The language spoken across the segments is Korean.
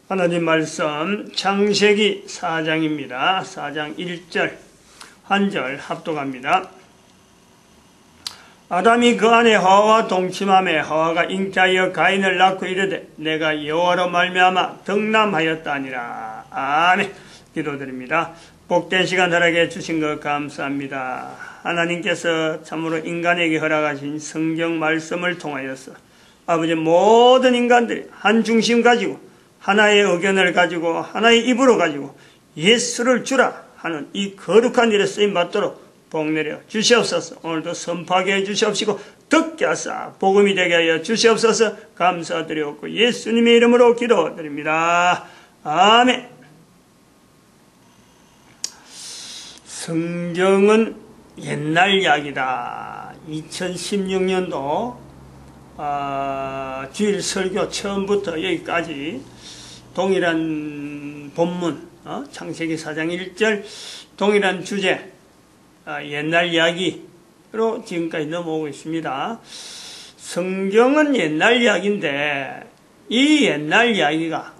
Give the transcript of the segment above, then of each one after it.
하나님 말씀 창세기 4장입니다. 4장 1절 한 절 합독합니다. 아담이 그 안에 하와와 동침하매 하와가 잉태하여 가인을 낳고 이르되 내가 여호와로 말미암아 덕남하였다니라. 아멘. 기도드립니다. 복된 시간 허락해 주신 것 감사합니다. 하나님께서 참으로 인간에게 허락하신 성경 말씀을 통하여서 아버지 모든 인간들이 한 중심 가지고 하나의 의견을 가지고 하나의 입으로 가지고 예수를 주라 하는 이 거룩한 일에 쓰임받도록 복내려 주시옵소서. 오늘도 선포하게 해 주시옵시고 듣게 하사 복음이 되게 하여 주시옵소서. 감사드리옵고 예수님의 이름으로 기도드립니다. 아멘. 성경은 옛날 이야기다. 2016년도 주일 설교 처음부터 여기까지 동일한 본문, 창세기 4장 1절 동일한 주제, 옛날 이야기로 지금까지 넘어오고 있습니다. 성경은 옛날 이야기인데 이 옛날 이야기가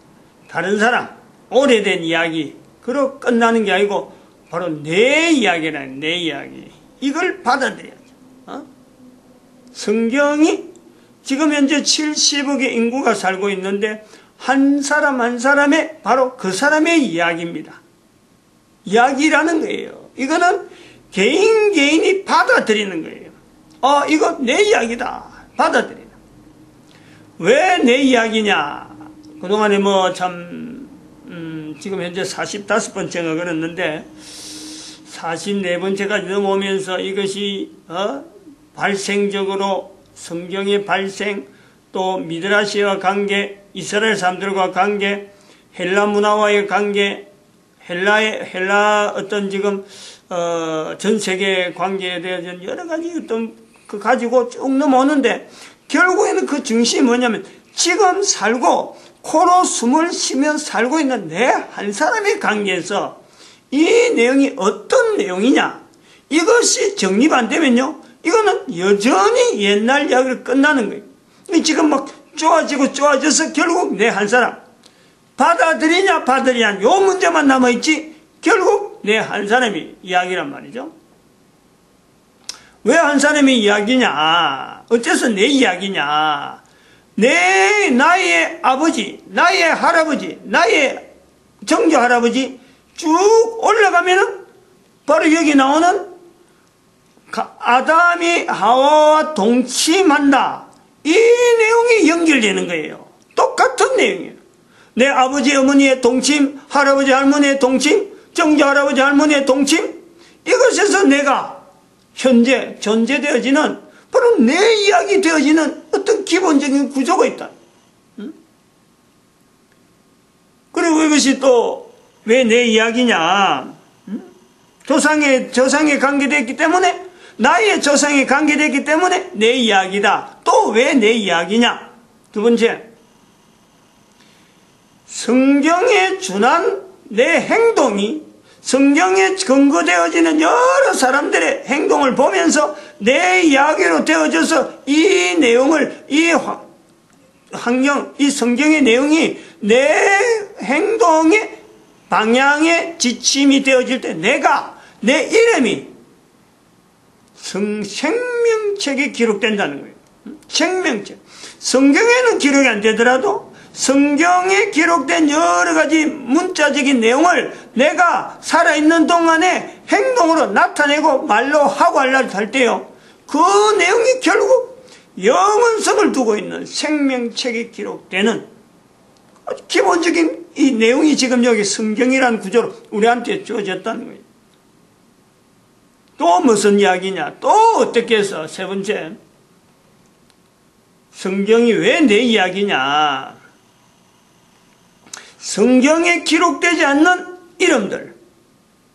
다른 사람, 오래된 이야기로 끝나는 게 아니고 바로 내 이야기라는 내 이야기. 이걸 받아들여야죠. 성경이 지금 현재 70억의 인구가 살고 있는데 한 사람 한 사람의 바로 그 사람의 이야기입니다. 이야기라는 거예요. 이거는 개인이 받아들이는 거예요. 이거 내 이야기다. 받아들이는. 왜 내 이야기냐? 그동안에 지금 현재 45번째가 그랬는데 44번째까지 넘어오면서 이것이 발생적으로 성경의 발생, 또 미드라시와 관계, 이스라엘 사람들과 관계, 헬라 문화와의 관계, 헬라 어떤 지금 전 세계 관계에 대한 여러 가지 어떤 그 가지고 쭉 넘어오는데 결국에는 그 중심이 뭐냐면 지금 살고 코로 숨을 쉬며 살고 있는 내 한 사람의 관계에서 이 내용이 어떤 내용이냐, 이것이 정립 안 되면요 이거는 여전히 옛날 이야기로 끝나는 거예요. 지금 좋아져서 결국 내 한 사람 받아들이냐 요 문제만 남아있지 결국 내 한 사람이 이야기란 말이죠. 왜 한 사람이 이야기냐, 어째서 내 이야기냐, 나의 아버지, 나의 할아버지, 나의 정조 할아버지 쭉 올라가면은 바로 여기 나오는 아담이 하와와 동침한다. 이 내용이 연결되는 거예요. 똑같은 내용이에요. 내 아버지 어머니의 동침, 할아버지 할머니의 동침, 정조 할아버지 할머니의 동침, 이것에서 내가 현재 존재되어지는 바로 내 이야기 되어지는 어떤 기본적인 구조가 있다. 그리고 이것이 또 왜 내 이야기냐, 조상에 관계됐기 때문에, 나의 조상에 관계됐기 때문에 내 이야기다. 또 왜 내 이야기냐? 두 번째, 성경에 준한 내 행동이 성경에 근거되어지는 여러 사람들의 행동을 보면서 내 이야기로 되어져서 이 내용을, 이 환경, 이 성경의 내용이 내 행동의 방향의 지침이 되어질 때 내 이름이 생명책에 기록된다는 거예요. 생명책. 성경에는 기록이 안 되더라도 성경에 기록된 여러 가지 문자적인 내용을 내가 살아있는 동안에 행동으로 나타내고 말로 하고 할 때요, 그 내용이 결국 영원성을 두고 있는 생명책에 기록되는 기본적인 이 내용이 지금 여기 성경이라는 구조로 우리한테 주어졌다는 거예요. 또 무슨 이야기냐? 또 어떻게 해서 세 번째, 성경이 왜 내 이야기냐? 성경에 기록되지 않는 이름들,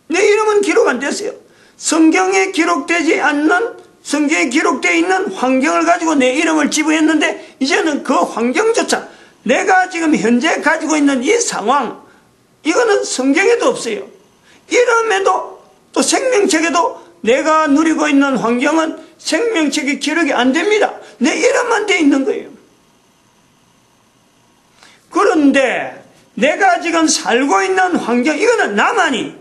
내 이름은 기록 안 됐어요. 성경에 기록되지 않는, 성경에 기록되어 있는 환경을 가지고 내 이름을 지부했는데 이제는 그 환경조차 내가 지금 현재 가지고 있는 이 상황, 이거는 성경에도 없어요. 이름에도 또 생명책에도 내가 누리고 있는 환경은 생명책에 기록이 안 됩니다. 내 이름만 돼 있는 거예요. 그런데 내가 지금 살고 있는 환경, 이거는 나만이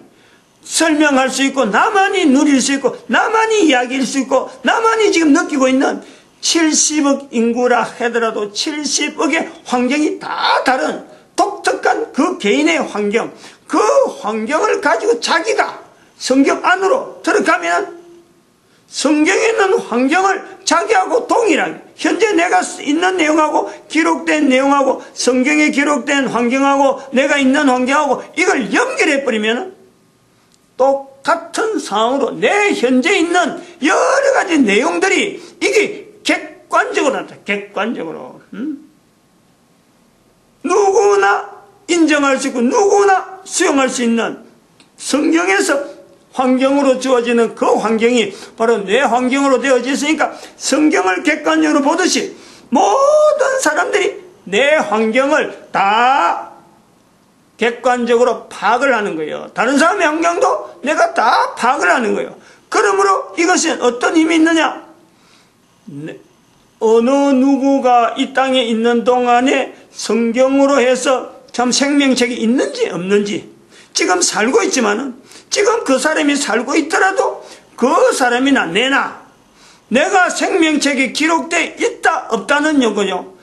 설명할 수 있고, 나만이 누릴 수 있고, 나만이 이야기할 수 있고, 나만이 지금 느끼고 있는 70억 인구라 하더라도 70억의 환경이 다 다른 독특한 그 개인의 환경, 그 환경을 가지고 자기가 성경 안으로 들어가면 성경에 있는 환경을 자기하고 동일하게, 현재 내가 있는 내용하고 기록된 내용하고 성경에 기록된 환경하고 내가 있는 환경하고 이걸 연결해버리면 똑같은 상황으로 내 현재 있는 여러 가지 내용들이 이게 객관적으로 나타나. 객관적으로 누구나 인정할 수 있고 누구나 수용할 수 있는 성경에서 환경으로 주어지는 그 환경이 바로 내 환경으로 되어졌으니까 성경을 객관적으로 보듯이 모든 사람들이 내 환경을 다 객관적으로 파악을 하는 거예요. 다른 사람의 환경도 내가 다 파악을 하는 거예요. 그러므로 이것은 어떤 힘이 있느냐? 어느 누구가 이 땅에 있는 동안에 성경으로 해서 참 생명책이 있는지 없는지, 지금 살고 있지만은 지금 그 사람이 살고 있더라도 그 사람이나 내가 생명책에 기록되어 있다 없다는 거요,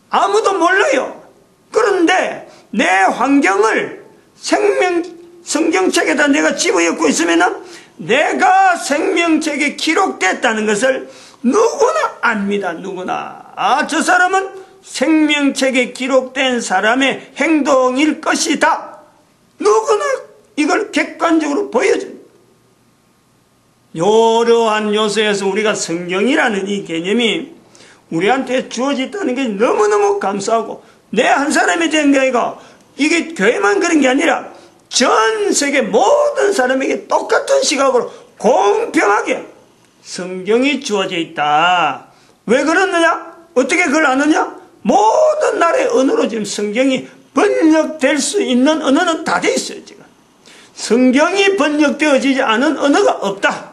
아무도 몰라요. 그런데 내 환경을 성경책에다 내가 집어넣고 있으면은 내가 생명책에 기록됐다는 것을 누구나 압니다. 누구나. 저 사람은 생명책에 기록된 사람의 행동일 것이다. 누구나 이걸 객관적으로 보여줍니다. 이러한 요소에서 우리가 성경이라는 이 개념이 우리한테 주어졌다는 게 너무너무 감사하고, 내 한 사람이 된 게 아니라 이게 교회만 그런 게 아니라 전 세계 모든 사람에게 똑같은 시각으로 공평하게 성경이 주어져 있다. 왜 그러느냐? 어떻게 그걸 아느냐? 모든 나라의 언어로 지금 성경이 번역될 수 있는 언어는 다 돼 있어요. 지금 성경이 번역되어지지 않은 언어가 없다.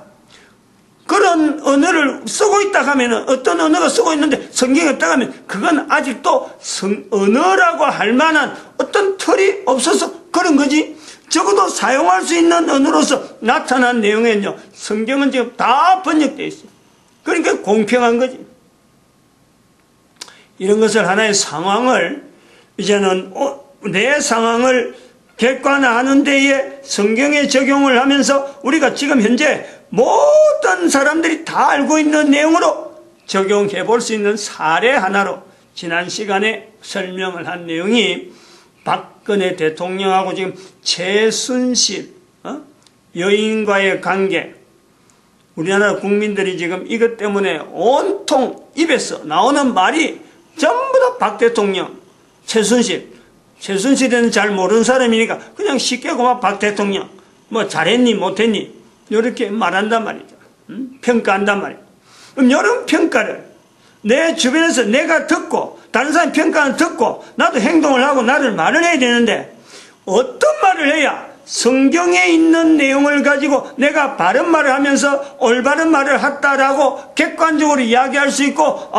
그런 언어를 쓰고 있다 하면, 어떤 언어가 쓰고 있는데 성경이 없다 하면 그건 아직도 언어라고 할 만한 어떤 틀이 없어서 그런 거지, 적어도 사용할 수 있는 언어로서 나타난 내용에는요, 성경은 지금 다 번역되어 있어요. 그러니까 공평한 거지. 이런 것을 하나의 상황을, 이제는 내 상황을 객관화하는 데에 성경에 적용을 하면서 우리가 지금 현재 모든 사람들이 다 알고 있는 내용으로 적용해 볼 수 있는 사례 하나로 지난 시간에 설명을 한 내용이 박근혜 대통령하고 지금 최순실 여인과의 관계, 우리나라 국민들이 지금 이것 때문에 온통 입에서 나오는 말이 전부 다 박 대통령, 최순실은 잘 모르는 사람이니까 그냥 쉽게 그만 박 대통령 뭐 잘했니 못했니 이렇게 말한단 말이죠. 평가한단 말이에요. 그럼 이런 평가를 내 주변에서 내가 듣고 다른 사람 평가를 듣고 나도 행동을 하고 나를 말을 해야 되는데, 어떤 말을 해야 성경에 있는 내용을 가지고 내가 바른 말을 하면서 올바른 말을 했다라고 객관적으로 이야기할 수 있고,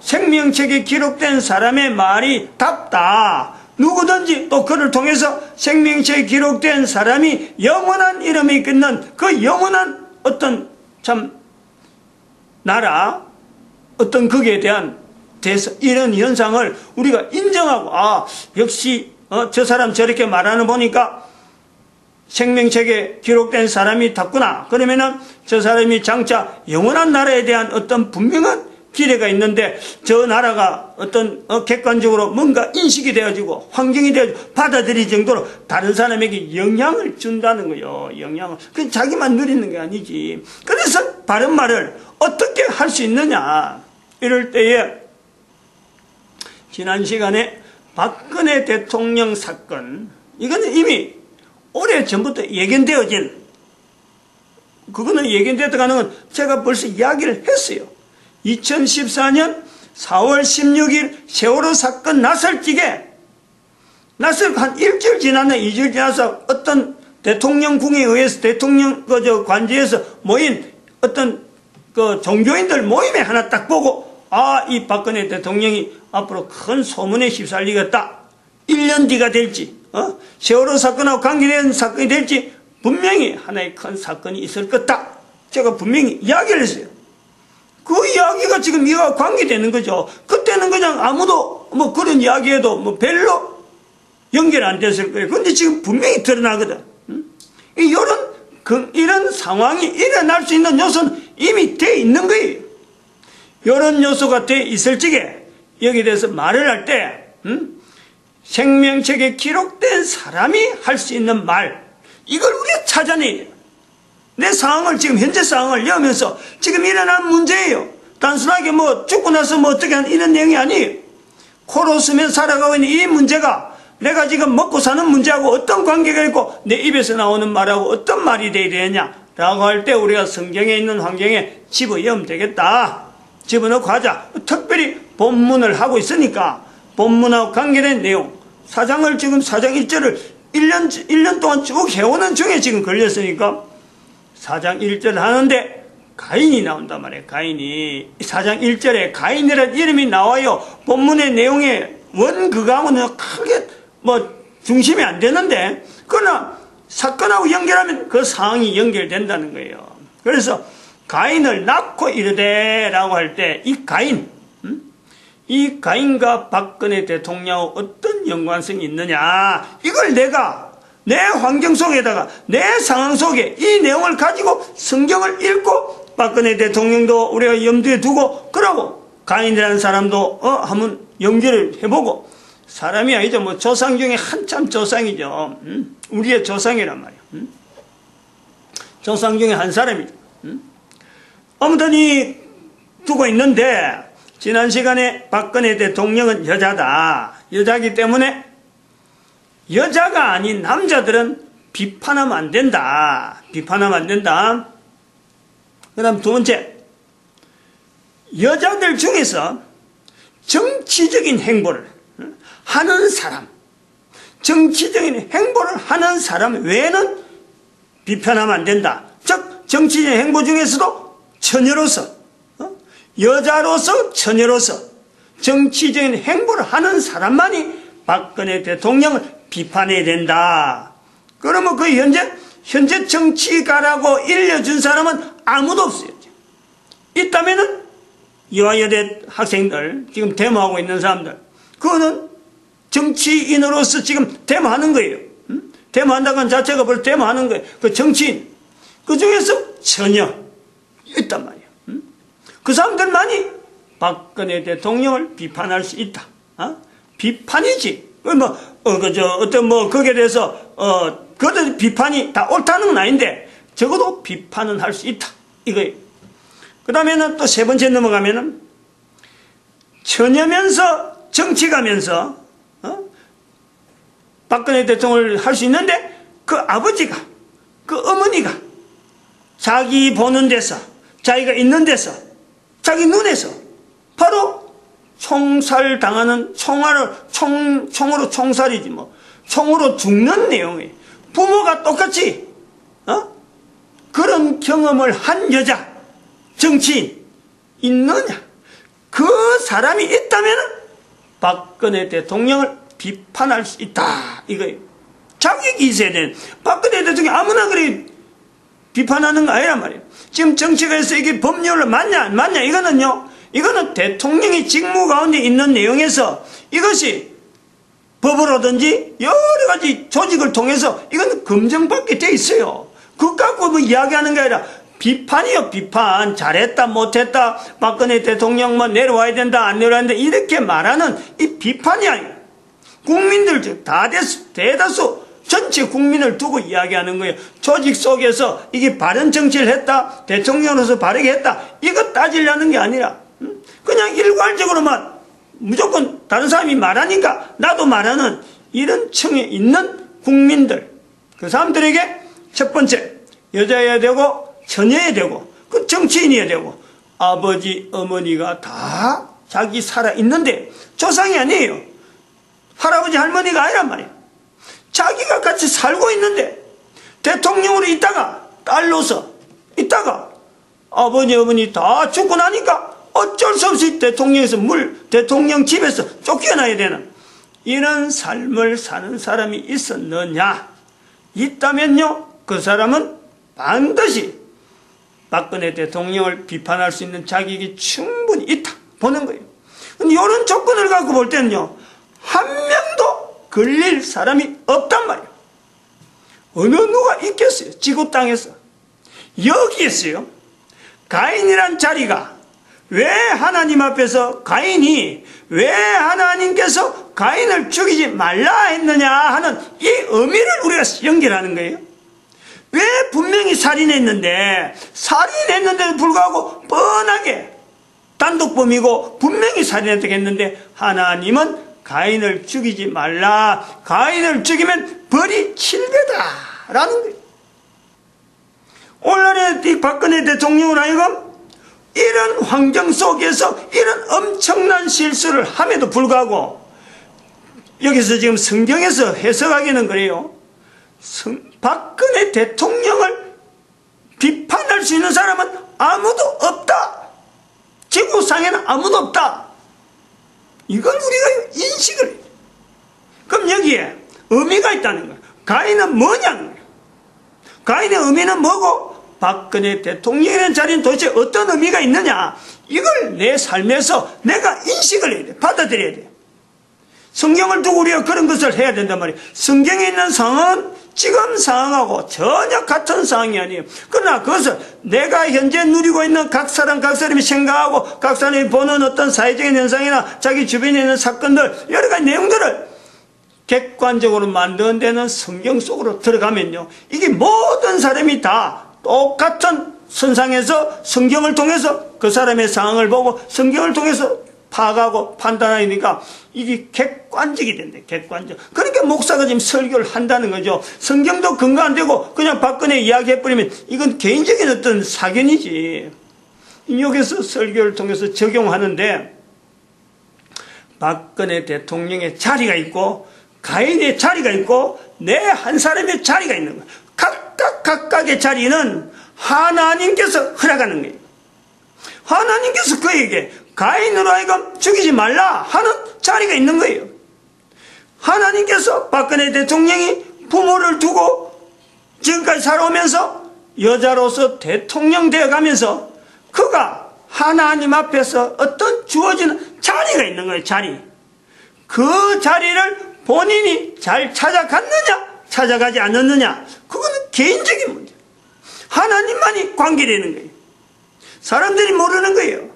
생명책에 기록된 사람의 말이 답다. 누구든지 또 그를 통해서 생명책에 기록된 사람이 영원한 이름이 있는 그 영원한 어떤 참 나라, 어떤 극에 대한 이런 현상을 우리가 인정하고, 역시 저 사람 저렇게 말하는 보니까 생명책에 기록된 사람이 탔구나. 그러면은 저 사람이 장차 영원한 나라에 대한 어떤 분명한 기대가 있는데, 저 나라가 어떤 객관적으로 뭔가 인식이 되어지고 환경이 되어지고 받아들일 정도로 다른 사람에게 영향을 준다는 거예요. 영향을. 그 자기만 누리는 게 아니지. 그래서 바른 말을 어떻게 할 수 있느냐. 이럴 때에 지난 시간에 박근혜 대통령 사건, 이거는 이미 오래전부터 예견되어진, 그거는 예견되었다는 건 제가 벌써 이야기를 했어요. 2014년 4월 16일 세월호 사건 나설 한 일주일 지났네. 2주일 지나서 어떤 대통령궁에 의해서 대통령 관저에서 모인 어떤 종교인들 모임에 하나 딱 보고, 이 박근혜 대통령이 앞으로 큰 소문에 휩쓸리겠다. 1년 뒤가 될지, 세월호 사건하고 관계된 사건이 될지 분명히 하나의 큰 사건이 있을 거다. 제가 분명히 이야기를 했어요. 그 이야기가 지금 이와 관계되는 거죠. 그때는 그냥 아무도 뭐 그런 이야기해도 뭐 별로 연결 안 됐을 거예요. 근데 지금 분명히 드러나거든. 이런 상황이 일어날 수 있는 요소는 이미 돼 있는 거예요. 이런 요소가 돼 있을 적에 여기에 대해서 말을 할 때, 생명책에 기록된 사람이 할 수 있는 말, 이걸 우리가 찾아내야 돼요. 내 상황을, 지금 현재 상황을 여면서 지금 일어난 문제예요. 단순하게 뭐 죽고 나서 뭐 어떻게 하는 이런 내용이 아니에요. 코로 쓰면 살아가고 있는 이 문제가 내가 지금 먹고 사는 문제하고 어떤 관계가 있고 내 입에서 나오는 말하고 어떤 말이 돼야 되느냐라고 할 때 우리가 성경에 있는 환경에 집어넣으면 되겠다. 집어넣고 하자. 특별히 본문을 하고 있으니까 본문하고 관계된 내용, 사장을 지금 사장 1절을 1년 동안 쭉 해오는 중에 지금 걸렸으니까 사장 1절 하는데 가인이 나온단 말이에요. 가인이. 사장 1절에 가인이라는 이름이 나와요. 본문의 내용에 원그감은 크게 뭐 중심이 안 되는데, 그러나 사건하고 연결하면 그 상황이 연결된다는 거예요. 그래서 가인을 낳고 이르되 라고 할 때 이 가인과 박근혜 대통령하고 어떤 연관성이 있느냐, 이걸 내가 내 환경 속에다가 내 상황 속에 이 내용을 가지고 성경을 읽고 박근혜 대통령도 우리가 염두에 두고, 그러고 가인이라는 사람도 한번 연결을 해보고, 사람이 아니죠. 뭐 조상 중에 한참 조상이죠. 우리의 조상이란 말이에요. 조상 중에 한 사람이죠. 아무튼 이 두고 있는데, 지난 시간에 박근혜 대통령은 여자다. 여자기 때문에 여자가 아닌 남자들은 비판하면 안 된다. 비판하면 안 된다. 그 다음 두 번째, 여자들 중에서 정치적인 행보를 하는 사람, 정치적인 행보를 하는 사람 외에는 비판하면 안 된다. 즉 정치적인 행보 중에서도 처녀로서, 여자로서, 처녀로서 정치적인 행보를 하는 사람만이 박근혜 대통령을 비판해야 된다. 그러면 그 현재 정치가라고 일려준 사람은 아무도 없어요. 있다면은 이화여대 학생들, 지금 데모하고 있는 사람들, 그거는 정치인으로서 지금 데모하는 거예요. 데모한다는 건 자체가 벌써 데모하는 거예요. 그 정치인, 그 중에서 처녀 있단 말이에요. 그 사람들만이 박근혜 대통령을 비판할 수 있다. 비판이지. 거기에 대해서, 그들 비판이 다 옳다는 건 아닌데, 적어도 비판은 할 수 있다. 이거예요. 그 다음에는 또 세 번째 넘어가면은, 처녀면서, 정치가면서, 박근혜 대통령을 할 수 있는데, 그 아버지가, 그 어머니가, 자기 보는 데서, 자기가 있는 데서, 자기 눈에서, 바로 총살 당하는, 총으로 총살이지 뭐, 총으로 죽는 내용이에요. 부모가 똑같이, 그런 경험을 한 여자, 정치인, 있느냐? 그 사람이 있다면 박근혜 대통령을 비판할 수 있다. 이거예요. 자격이 있어야 되는. 박근혜 대통령이 아무나 그래 비판하는 거 아니란 말이에요. 지금 정치가에서 이게 법률로 맞냐, 안 맞냐, 이거는 대통령의 직무 가운데 있는 내용에서 이것이 법으로든지 여러 가지 조직을 통해서 이건 검증받게 돼 있어요. 그거 갖고 뭐 이야기하는 게 아니라 비판이요, 비판. 잘했다, 못했다, 박근혜 대통령 뭐 내려와야 된다, 안 내려와야 된다, 이렇게 말하는 이 비판이 아니에요. 국민들, 대다수, 전체 국민을 두고 이야기하는 거예요. 조직 속에서 이게 바른 정치를 했다, 대통령으로서 바르게 했다, 이거 따지려는 게 아니라, 그냥 일괄적으로만 무조건 다른 사람이 말하니까 나도 말하는 이런 층에 있는 국민들, 그 사람들에게 첫 번째, 여자여야 되고, 처녀여야 되고, 그 정치인이어야 되고, 아버지, 어머니가 다 자기 살아있는데, 조상이 아니에요. 할아버지, 할머니가 아니란 말이에요. 자기가 같이 살고 있는데, 대통령으로 있다가, 딸로서 있다가, 아버지, 어머니 다 죽고 나니까 어쩔 수 없이 대통령 집에서 쫓겨나야 되는 이런 삶을 사는 사람이 있었느냐? 있다면요, 그 사람은 반드시 박근혜 대통령을 비판할 수 있는 자격이 충분히 있다 보는 거예요. 근데 이런 조건을 갖고 볼 때는요, 한 명도 걸릴 사람이 없단 말이에요. 어느 누가 있겠어요? 지구 땅에서. 여기에서요, 가인이란 자리가 왜 하나님 앞에서 가인이 왜 하나님께서 가인을 죽이지 말라 했느냐 하는 이 의미를 우리가 연결하는 거예요. 왜 분명히 살인했는데도 불구하고 뻔하게 단독범이고 분명히 살인했다고 했는데 하나님은 가인을 죽이지 말라, 가인을 죽이면 벌이 7배다 라는 거예요. 오늘날의 박근혜 대통령은 하여금 이런 환경 속에서 이런 엄청난 실수를 함에도 불구하고 여기서 지금 성경에서 해석하기는 그래요. 박근혜 대통령을 비판할 수 있는 사람은 아무도 없다. 지구상에는 아무도 없다. 이걸 우리가 인식을 해요. 그럼 여기에 의미가 있다는 거예요. 가인은 뭐냐는 거예요. 가인의 의미는 뭐고 박근혜 대통령이라는 자리는 도대체 어떤 의미가 있느냐, 이걸 내 삶에서 내가 인식을 해야 돼. 받아들여야 돼. 성경을 두고 우리가 그런 것을 해야 된단 말이에요. 성경에 있는 상황은 지금 상황하고 전혀 같은 상황이 아니에요. 그러나 그것을 내가 현재 누리고 있는 각 사람이 생각하고 각 사람이 보는 어떤 사회적인 현상이나 자기 주변에 있는 사건들, 여러 가지 내용들을 객관적으로 만드는 데는 성경 속으로 들어가면요, 이게 모든 사람이 다 똑같은 선상에서 성경을 통해서 그 사람의 상황을 보고 성경을 통해서 파악하고 판단하니까 이게 객관적이 된대. 객관적. 그러니까 목사가 지금 설교를 한다는 거죠. 성경도 근거 안 되고 그냥 박근혜 이야기해버리면 이건 개인적인 어떤 사견이지. 여기서 설교를 통해서 적용하는데 박근혜 대통령의 자리가 있고 가인의 자리가 있고 내 한 사람의 자리가 있는 거예요. 각각의 자리는 하나님께서 허락하는 거예요. 하나님께서 그에게 가인으로 하여금 죽이지 말라 하는 자리가 있는 거예요. 하나님께서 박근혜 대통령이 부모를 두고 지금까지 살아오면서 여자로서 대통령 되어가면서 그가 하나님 앞에서 어떤 주어지는 자리가 있는 거예요. 자리. 그 자리를 본인이 잘 찾아갔느냐 찾아가지 않았느냐, 그거는 개인적인 문제. 하나님만이 관계되는 거예요. 사람들이 모르는 거예요.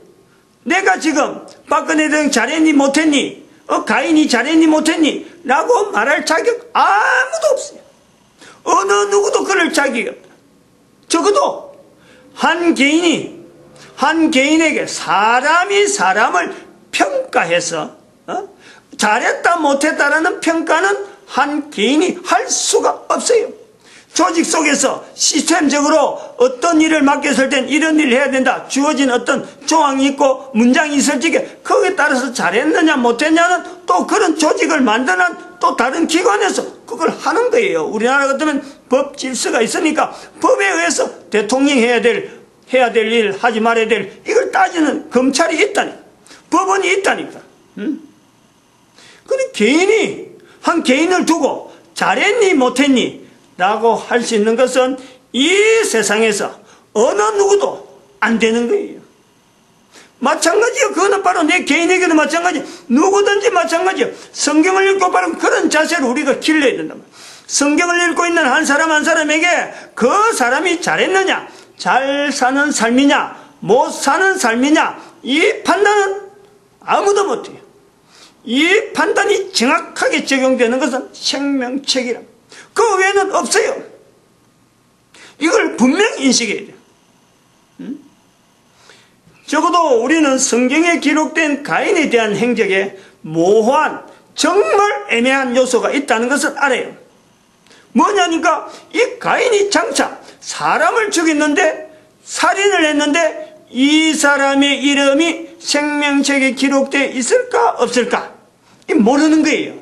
내가 지금 박근혜 대통령 잘했니 못했니, 가인이 잘했니 못했니 라고 말할 자격 아무도 없어요. 어느 누구도 그럴 자격이 없다. 적어도 한 개인에게 사람이 사람을 평가해서 잘했다 못했다라는 평가는 한 개인이 할 수가 없어요. 조직 속에서 시스템적으로 어떤 일을 맡겼을 땐 이런 일을 해야 된다, 주어진 어떤 조항이 있고 문장이 있을 적에 거기에 따라서 잘했느냐 못했냐는 또 그런 조직을 만드는 또 다른 기관에서 그걸 하는 거예요. 우리나라 같으면 법 질서가 있으니까 법에 의해서 대통령이 해야 될 일, 하지 말아야 될 이걸 따지는 검찰이 있다니까, 법원이 있다니까. 근데 한 개인을 두고 잘했니 못했니 라고 할 수 있는 것은 이 세상에서 어느 누구도 안 되는 거예요. 마찬가지요. 그거는 바로 내 개인에게도 마찬가지, 누구든지 마찬가지요. 성경을 읽고 바로 그런 자세를 우리가 길러야 된단 말이에요. 성경을 읽고 있는 한 사람 한 사람에게 그 사람이 잘했느냐, 잘 사는 삶이냐 못 사는 삶이냐, 이 판단은 아무도 못해요. 이 판단이 정확하게 적용되는 것은 생명책이라. 그 외에는 없어요. 이걸 분명히 인식해야 돼요. 적어도 우리는 성경에 기록된 가인에 대한 행적에 모호한, 정말 애매한 요소가 있다는 것을 알아요. 뭐냐니까 이 가인이 장차 사람을 죽였는데, 살인을 했는데 이 사람의 이름이 생명책에 기록되어 있을까 없을까 모르는 거예요.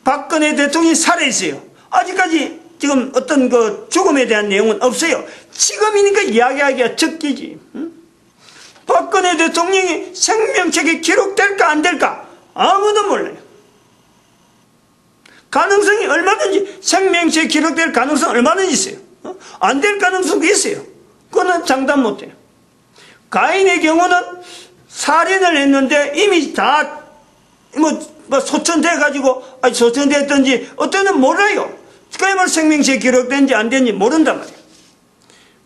박근혜 대통령이 살아있어요. 아직까지 지금 어떤 그 죽음에 대한 내용은 없어요. 지금이니까 이야기하기가 적기지. 박근혜 대통령이 생명책에 기록될까 안 될까 아무도 몰라요. 가능성이 얼마든지 생명체에 기록될 가능성 얼마든지 있어요. 안 될 가능성도 있어요. 그거는 장담 못해요. 가인의 경우는 살인을 했는데 이미 다 소천돼가지고 소천됐든지 어떤은 몰라요. 그야말로 생명체에 기록된지 안 된지 모른단 말이에요.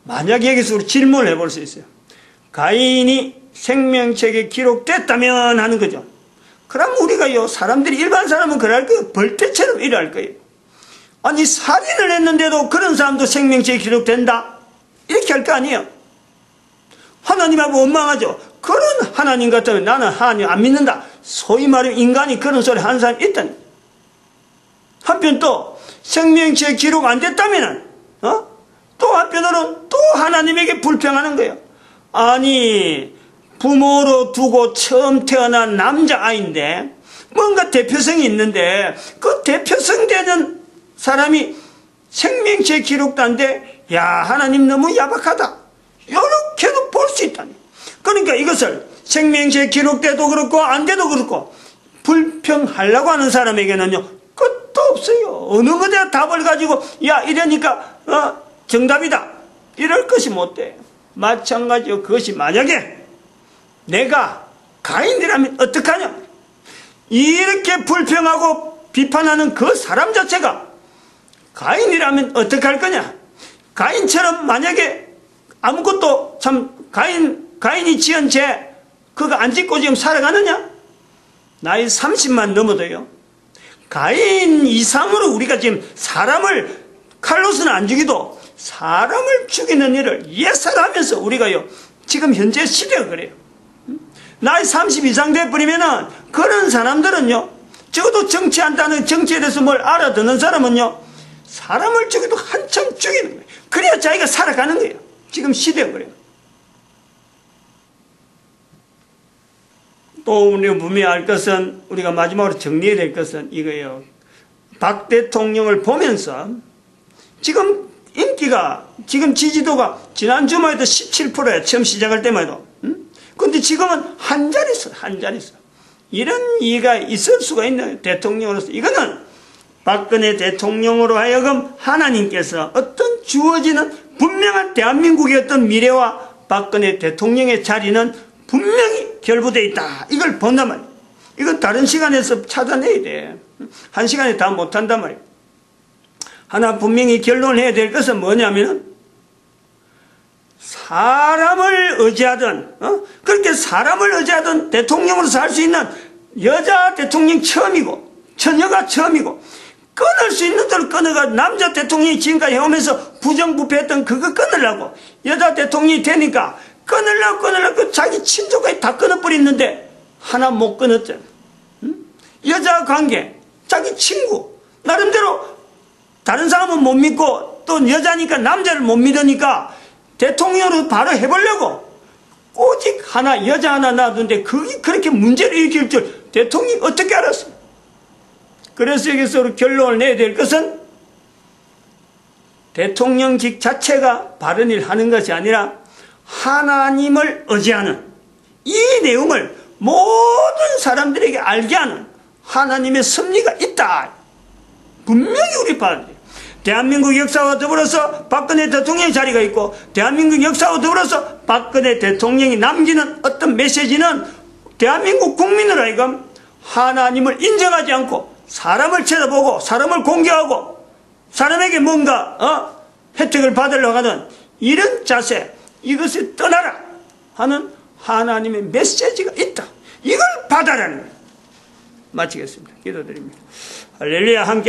만약 여기서 우리 질문을 해볼 수 있어요. 가인이 생명책에 기록됐다면 하는 거죠. 그럼 우리가요, 사람들이, 일반 사람은 그럴 거예요. 벌떼처럼 일할 거예요. 아니, 살인을 했는데도 그런 사람도 생명책에 기록된다? 이렇게 할 거 아니에요. 하나님하고 원망하죠. 그런 하나님 같으면 나는 하나님 안 믿는다. 소위 말하면 인간이 그런 소리 하는 사람이 있다니. 한편 또, 생명책에 기록 안 됐다면, 또 한편으로는 또 하나님에게 불평하는 거예요. 아니, 부모로 두고 처음 태어난 남자아이인데 뭔가 대표성이 있는데 그 대표성 되는 사람이 생명체에 기록도 안 돼. 야, 하나님 너무 야박하다. 이렇게도 볼 수 있다니. 그러니까 이것을 생명체에 기록돼도 그렇고 안 돼도 그렇고 불평하려고 하는 사람에게는요, 끝도 없어요. 어느 것에 답을 가지고 야, 이러니까 정답이다. 이럴 것이 못 돼. 마찬가지로 그것이 만약에 내가 가인이라면 어떡하냐? 이렇게 불평하고 비판하는 그 사람 자체가 가인이라면 어떡할 거냐? 가인처럼 만약에 아무것도 참 가인이 지은 죄 그거 안 짓고 지금 살아가느냐? 나이 30만 넘어도요. 가인 이상으로 우리가 지금 사람을 칼로서는 안 죽이도 사람을 죽이는 일을 예사하면서 우리가요, 지금 현재 시대가 그래요. 나이 30 이상 돼버리면은 그런 사람들은요, 적어도 정치한다는 정치에 대해서 뭘 알아듣는 사람은요, 사람을 죽여도 한참 죽이는 거예요. 그래야 자기가 살아가는 거예요. 지금 시대가 그래요. 또 우리가 분명히 알 것은, 우리가 마지막으로 정리해야 될 것은 이거예요. 박 대통령을 보면서 지금 인기가, 지금 지지도가 지난 주말에도 17%야. 처음 시작할 때만 해도. 근데 지금은 한 자릿수. 이런 이유가 있을 수가 있는 대통령으로서 이거는 박근혜 대통령으로 하여금 하나님께서 어떤 주어지는 분명한 대한민국의 어떤 미래와 박근혜 대통령의 자리는 분명히 결부되어 있다. 이걸 본단 말이에요. 이건 다른 시간에서 찾아내야 돼. 한 시간에 다 못한단 말이에요. 하나 분명히 결론해야 될 것은 뭐냐면 사람을 의지하던 그렇게 사람을 의지하던 대통령으로서 할 수 있는 여자 대통령 처음이고 처녀가 처음이고 끊을 수 있는 대로 끊어가 남자 대통령이 지금까지 해오면서 부정부패했던 그거 끊으려고 여자 대통령이 되니까 끊으려고 자기 친족까지 다 끊어버렸는데 하나 못 끊었잖아. 여자 관계, 자기 친구 나름대로 다른 사람은 못 믿고 또 여자니까 남자를 못 믿으니까 대통령으로 바로 해보려고 오직 하나 여자 하나 놔두는데 그게 그렇게 문제를 일으킬 줄 대통령이 어떻게 알았어요? 그래서 여기서 결론을 내야 될 것은 대통령직 자체가 바른 일 하는 것이 아니라 하나님을 의지하는 이 내용을 모든 사람들에게 알게 하는 하나님의 섭리가 있다. 분명히 우리 봐야 돼요. 대한민국 역사와 더불어서 박근혜 대통령의 자리가 있고 대한민국 역사와 더불어서 박근혜 대통령이 남기는 어떤 메시지는 대한민국 국민으로 하여금 하나님을 인정하지 않고 사람을 쳐다보고 사람을 공격하고 사람에게 뭔가 혜택을 받으려고 하는 이런 자세, 이것을 떠나라 하는 하나님의 메시지가 있다. 이걸 받아라는 거예요. 마치겠습니다. 기도드립니다. 할렐루야. 함께